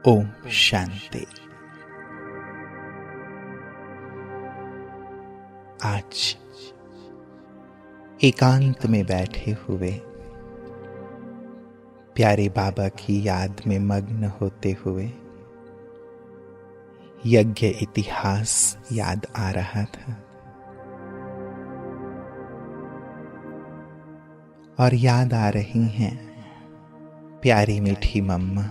ओम शांति। आज एकांत में बैठे हुए प्यारे बाबा की याद में मग्न होते हुए यज्ञ इतिहास याद आ रहा था और याद आ रही हैं प्यारी मीठी मम्मा,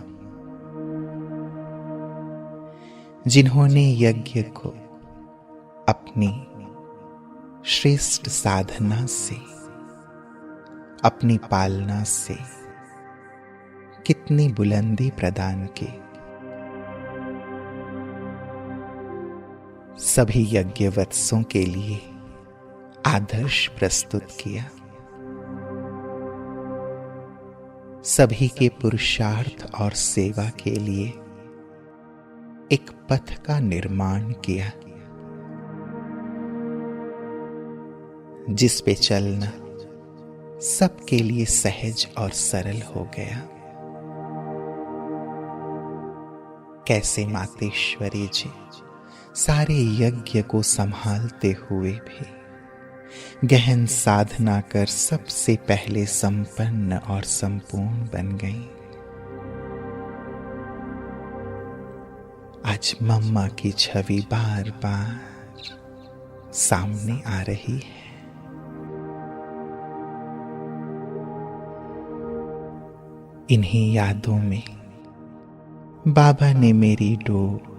जिन्होंने यज्ञ को अपनी श्रेष्ठ साधना से, अपनी पालना से कितनी बुलंदी प्रदान की। सभी यज्ञवत्सों के लिए आदर्श प्रस्तुत किया, सभी के पुरुषार्थ और सेवा के लिए एक पथ का निर्माण किया, जिस पे चलना सबके लिए सहज और सरल हो गया। कैसे मातेश्वरी जी सारे यज्ञ को संभालते हुए भी गहन साधना कर सबसे पहले संपन्न और संपूर्ण बन गईं। आज मम्मा की छवि बार बार सामने आ रही है। इन्हीं यादों में बाबा ने मेरी डोर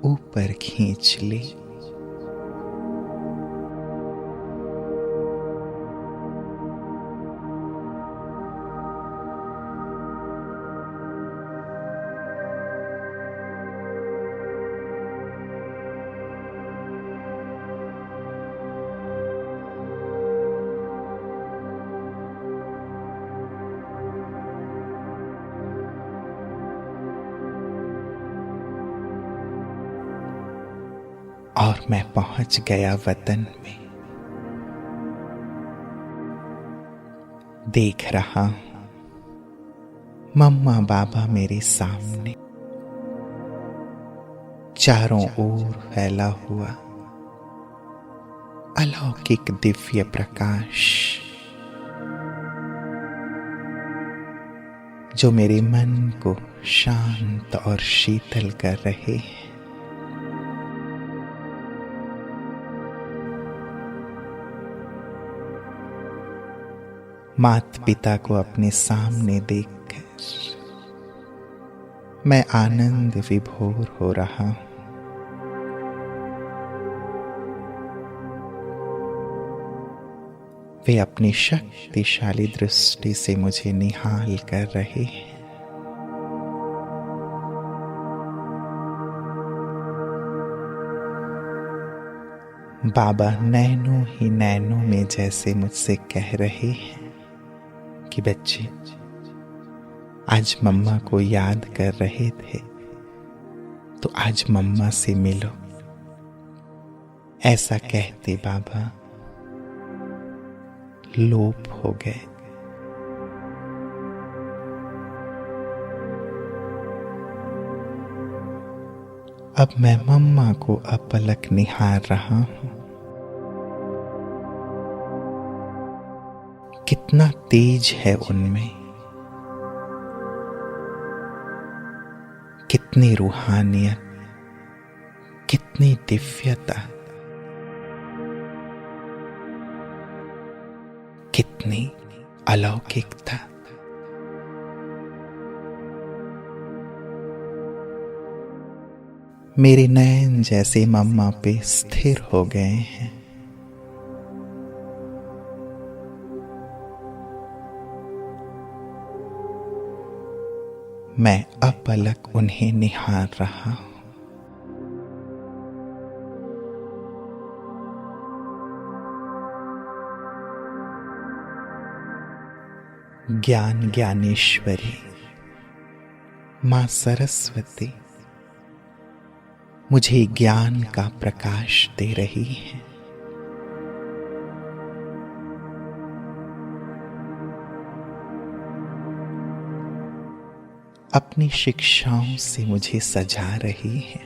ऊपर खींच ली। और मैं पहुंच गया वतन में। देख रहा हूं मम्मा बाबा मेरे सामने, चारों ओर फैला हुआ अलौकिक दिव्य प्रकाश, जो मेरे मन को शांत और शीतल कर रहे हैं। माता पिता को अपने सामने देखकर मैं आनंद विभोर हो रहा हूं। वे अपनी शक्तिशाली दृष्टि से मुझे निहाल कर रहे हैं। बाबा नैनों ही नैनों में जैसे मुझसे कह रहे हैं कि बच्चे, आज मम्मा को याद कर रहे थे तो आज मम्मा से मिलो। ऐसा कहते बाबा लोप हो गए। अब मैं मम्मा को अपलक निहार रहा हूं। कितना तेज है उनमें, कितनी रूहानियत, कितनी दिव्यता, कितनी अलौकिकता। मेरे नयन जैसे मम्मा पे स्थिर हो गए हैं। मैं अपलक उन्हें निहार रहा हूं। ज्ञान ज्ञानेश्वरी मां सरस्वती मुझे ज्ञान का प्रकाश दे रही है। अपनी शिक्षाओं से मुझे सजा रही है।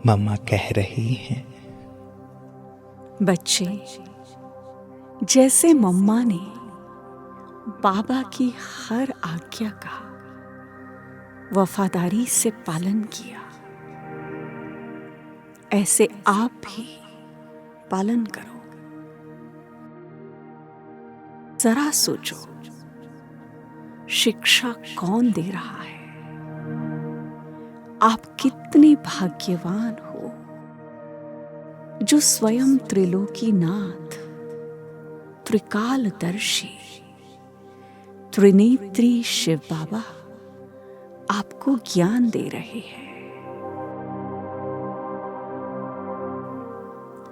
मम्मा कह रही हैं, बच्चे, जैसे मम्मा ने बाबा की हर आज्ञा का वफादारी से पालन किया, ऐसे आप भी पालन करो। जरा सोचो, शिक्षा कौन दे रहा है? आप कितने भाग्यवान हो जो स्वयं त्रिलोकीनाथ, त्रिकालदर्शी, त्रिनेत्री शिव बाबा आपको ज्ञान दे रहे हैं,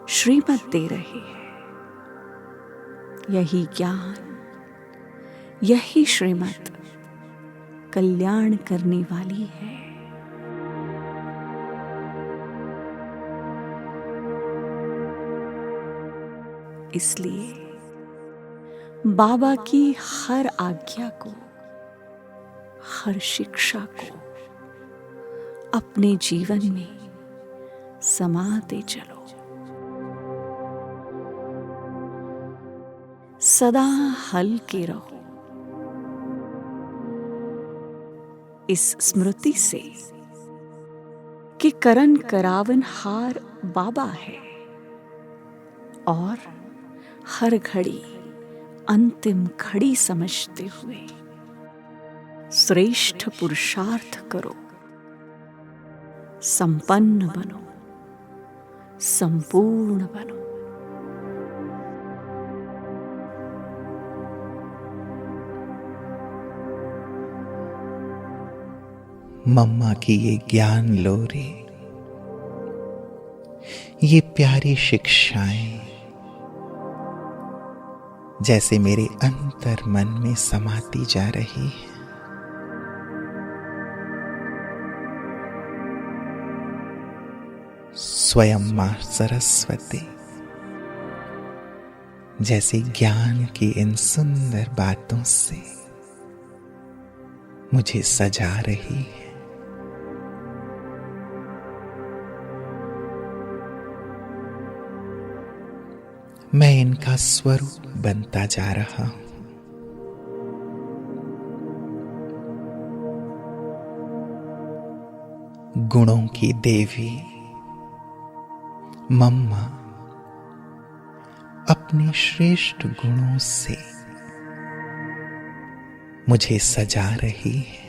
श्रीमत दे रहे हैं। यही ज्ञान, यही श्रीमत कल्याण करने वाली है। इसलिए बाबा की हर आज्ञा को, हर शिक्षा को अपने जीवन में समाते चलो। सदा हल्के रहो इस स्मृति से कि करन करावनहार बाबा है और हर घड़ी अंतिम घड़ी समझते हुए श्रेष्ठ पुरुषार्थ करो, संपन्न बनो, संपूर्ण बनो। मम्मा की ये ज्ञान लोरी, ये प्यारी शिक्षाएं जैसे मेरे अंतर मन में समाती जा रही है। स्वयं मां सरस्वती जैसे ज्ञान की इन सुंदर बातों से मुझे सजा रही है। मैं इनका स्वरूप बनता जा रहा हूं। गुणों की देवी मम्मा अपने श्रेष्ठ गुणों से मुझे सजा रही है।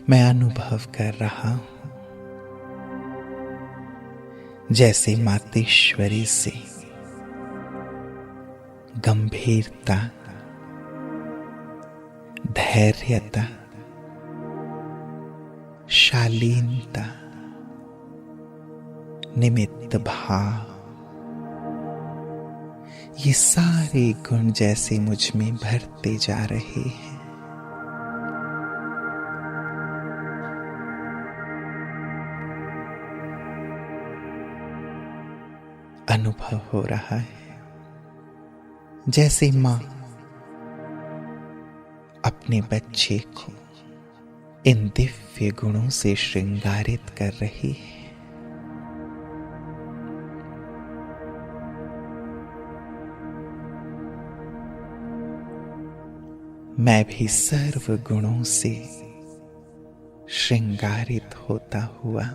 मैं अनुभव कर रहा हूं जैसे मातेश्वरी से गंभीरता, धैर्यता, शालीनता, निमित्त भाव, ये सारे गुण जैसे मुझ में भरते जा रहे हैं। अनुभव हो रहा है जैसे मां अपने बच्चे को इन दिव्य गुणों से श्रृंगारित कर रही है। मैं भी सर्व गुणों से श्रृंगारित होता हुआ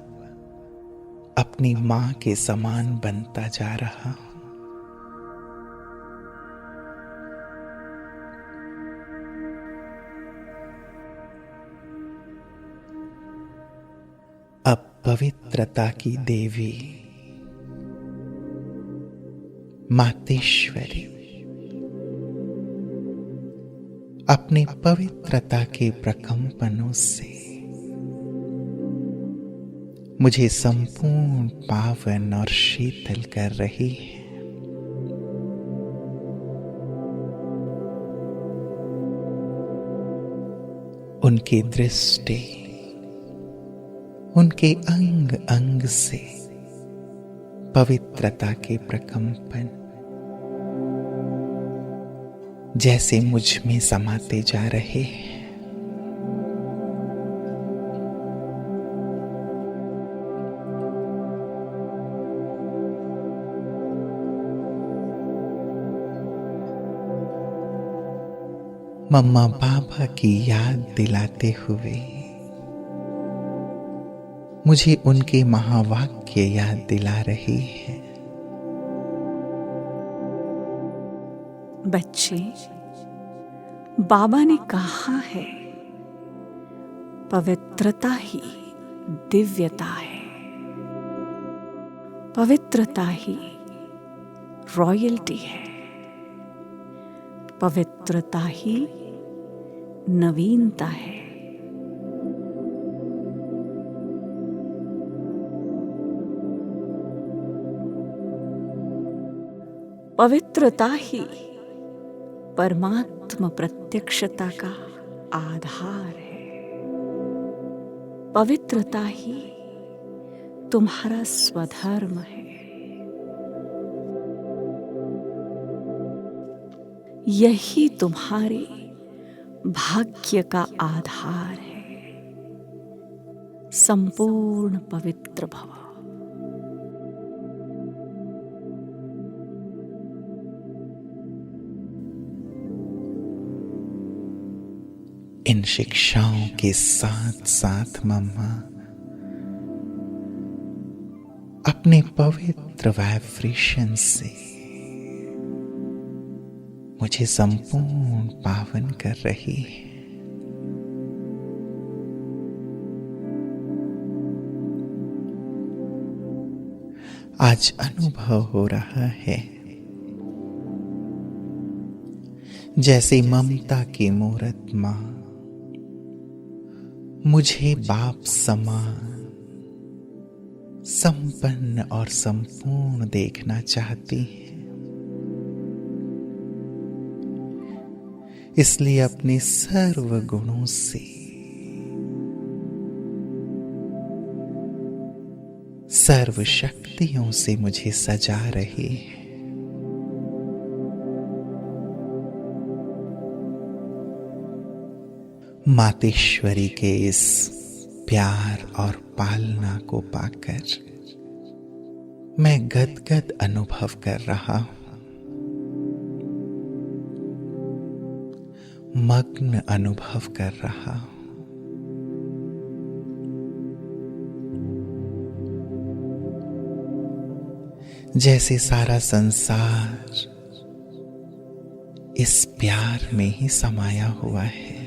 अपनी मां के समान बनता जा रहा हूं। अब पवित्रता की देवी मातेश्वरी अपने पवित्रता के प्रकंपनों से मुझे संपूर्ण पावन और शीतल कर रही है। उनकी दृष्टि उनके अंग अंग से पवित्रता के प्रकंपन जैसे मुझ में समाते जा रहे हैं। मम्मा बाबा की याद दिलाते हुए मुझे उनके महावाक्य याद दिला रही है। बच्चे, बाबा ने कहा है, पवित्रता ही दिव्यता है, पवित्रता ही रॉयल्टी है, पवित्रता ही नवीनता है। पवित्रता ही परमात्म प्रत्यक्षता का आधार है। पवित्रता ही तुम्हारा स्वधर्म है। यही तुम्हारे भाग्य का आधार है। संपूर्ण पवित्र भव। इन शिक्षाओं के साथ साथ मम्मा अपने पवित्र वाइब्रेशन से मुझे संपूर्ण पावन कर रही है। आज अनुभव हो रहा है जैसे ममता की मूरत मां मुझे बाप समान संपन्न और संपूर्ण देखना चाहती है। इसलिए अपने सर्व गुणों से सर्व शक्तियों से मुझे सजा रही है। मातेश्वरी के इस प्यार और पालना को पाकर मैं गदगद अनुभव कर रहा हूं, मग्न अनुभव कर रहा हूं। जैसे सारा संसार इस प्यार में ही समाया हुआ है।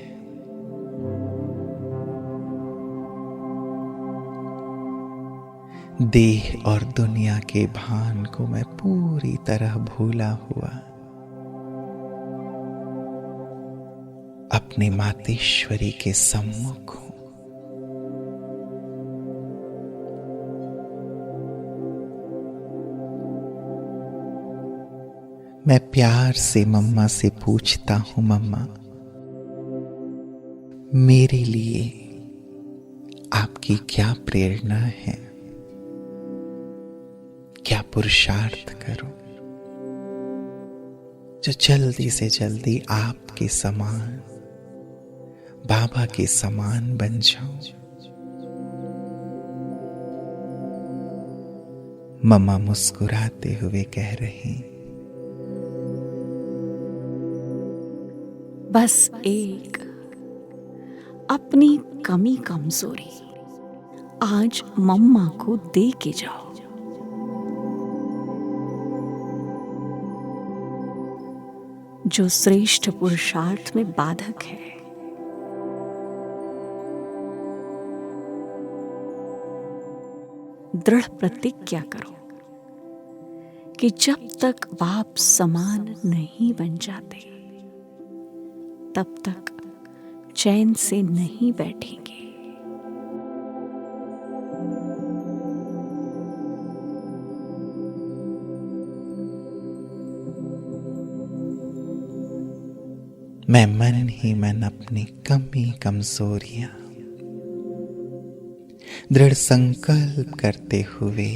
देह और दुनिया के भान को मैं पूरी तरह भूला हुआ अपने मातेश्वरी के सम्मुख हूं। मैं प्यार से मम्मा से पूछता हूं, मम्मा मेरे लिए आपकी क्या प्रेरणा है, क्या पुरुषार्थ करूं जो जल्दी से जल्दी आपके समान, बाबा के समान बन जाऊं। मम्मा मुस्कुराते हुए कह रही, बस एक अपनी कमी कमजोरी आज मम्मा को दे के जाओ। जो श्रेष्ठ पुरुषार्थ में बाधक है, दृढ़ प्रतिज्ञा करो कि जब तक बाप समान नहीं बन जाते तब तक चैन से नहीं बैठेंगे। मैं मन ही मन अपनी कमी कमजोरियां दृढ़ संकल्प करते हुए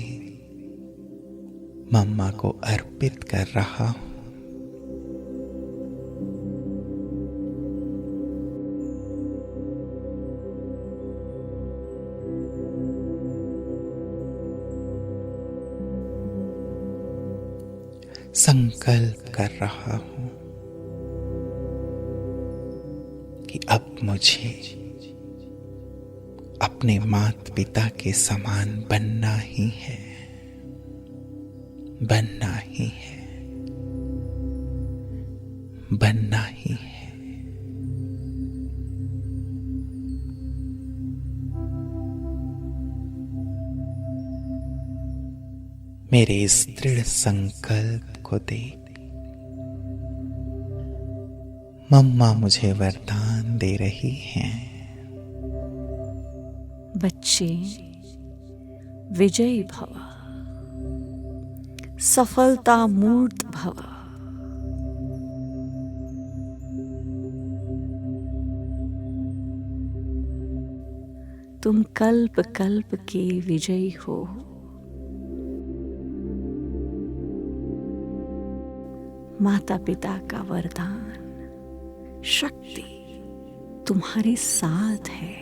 मम्मा को अर्पित कर रहा हूं। संकल्प कर रहा हूं कि अब मुझे अपने माता पिता के समान बनना ही है, बनना ही है, बनना ही है। मेरे इस दृढ़ संकल्प को देख मम्मा मुझे वरदान दे रही हैं। बच्चे, विजयी भव, सफलता मूर्त भव। तुम कल्प कल्प के विजयी हो। माता पिता का वरदान, शक्ति तुम्हारे साथ है।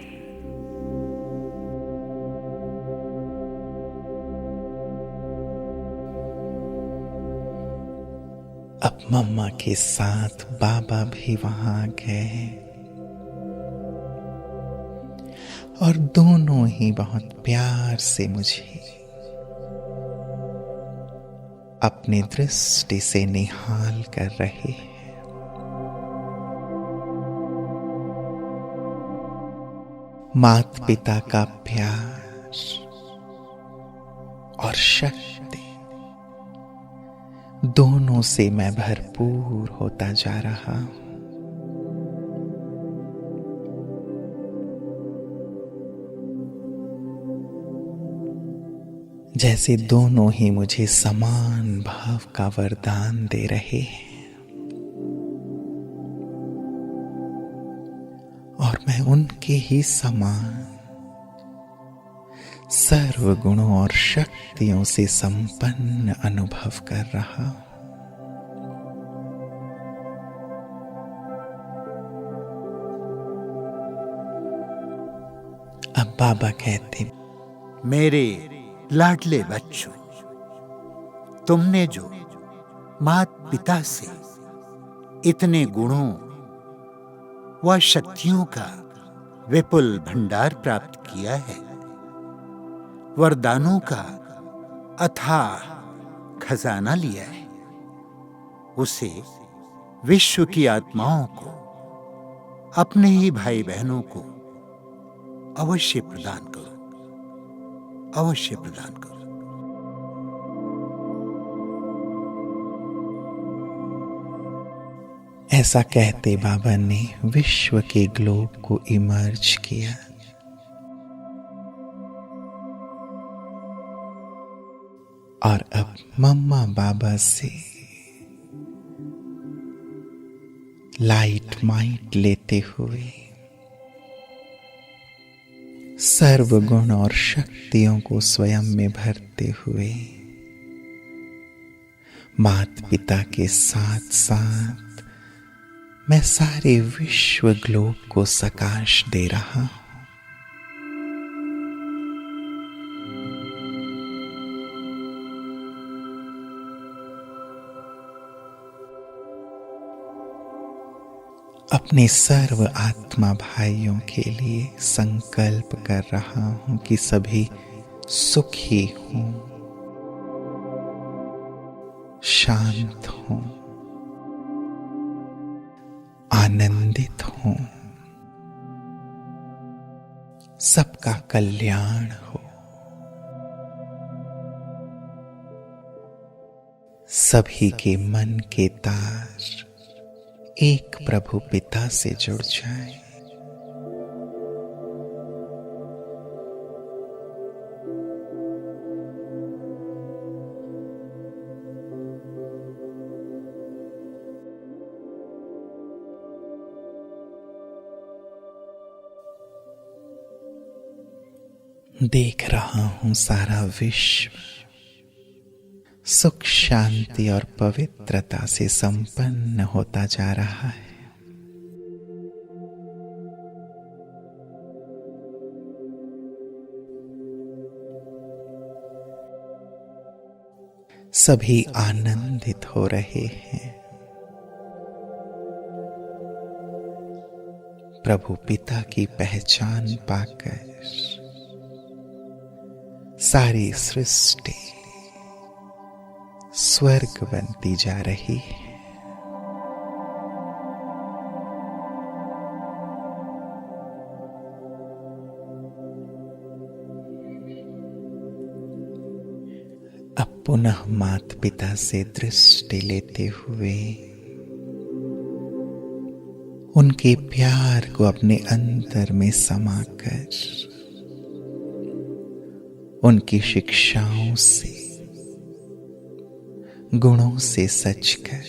अब मम्मा के साथ बाबा भी वहां गए और दोनों ही बहुत प्यार से मुझे अपनी दृष्टि से निहाल कर रहे हैं। माता पिता का प्यार और शक्ति दोनों से मैं भरपूर होता जा रहा हूं। जैसे दोनों ही मुझे समान भाव का वरदान दे रहे हैं और मैं उनके ही समान सर्व गुणों और शक्तियों से संपन्न अनुभव कर रहा हूं। अब बाबा कहते, मेरे लाडले बच्चों, तुमने जो माता पिता से इतने गुणों व शक्तियों का विपुल भंडार प्राप्त किया है, वरदानों का अथाह खजाना लिया है, उसे विश्व की आत्माओं को, अपने ही भाई बहनों को अवश्य प्रदान करो, अवश्य प्रदान करो। ऐसा कहते बाबा ने विश्व के ग्लोब को इमर्ज किया और अब मम्मा बाबा से लाइट माइट लेते हुए सर्व गुण और शक्तियों को स्वयं में भरते हुए माता पिता के साथ साथ मैं सारे विश्व ग्लोब को सकाश दे रहा हूं। अपने सर्व आत्मा भाइयों के लिए संकल्प कर रहा हूं कि सभी सुखी हों, शांत हों, आनंदित हों, सबका कल्याण हो, सभी के मन के तार एक प्रभु पिता से जुड़ जाए। देख रहा हूं सारा विश्व सुख शांति और पवित्रता से संपन्न होता जा रहा है। सभी आनंदित हो रहे हैं। प्रभु पिता की पहचान पाकर सारी सृष्टि स्वर्ग बनती जा रही है। अब पुनः माता पिता से दृष्टि लेते हुए उनके प्यार को अपने अंतर में समाकर उनकी शिक्षाओं से, गुणों से सजकर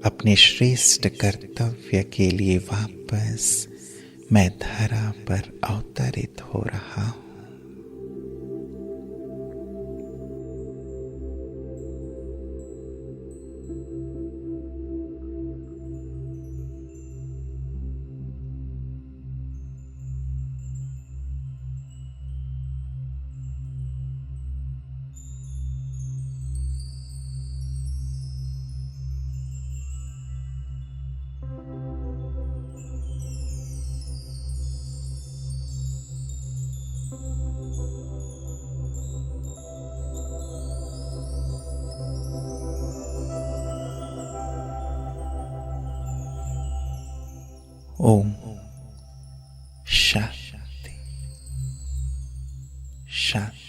अपने श्रेष्ठ कर्तव्य के लिए वापस मैं धरा पर अवतरित हो रहा हूं। ओम शांति शांति।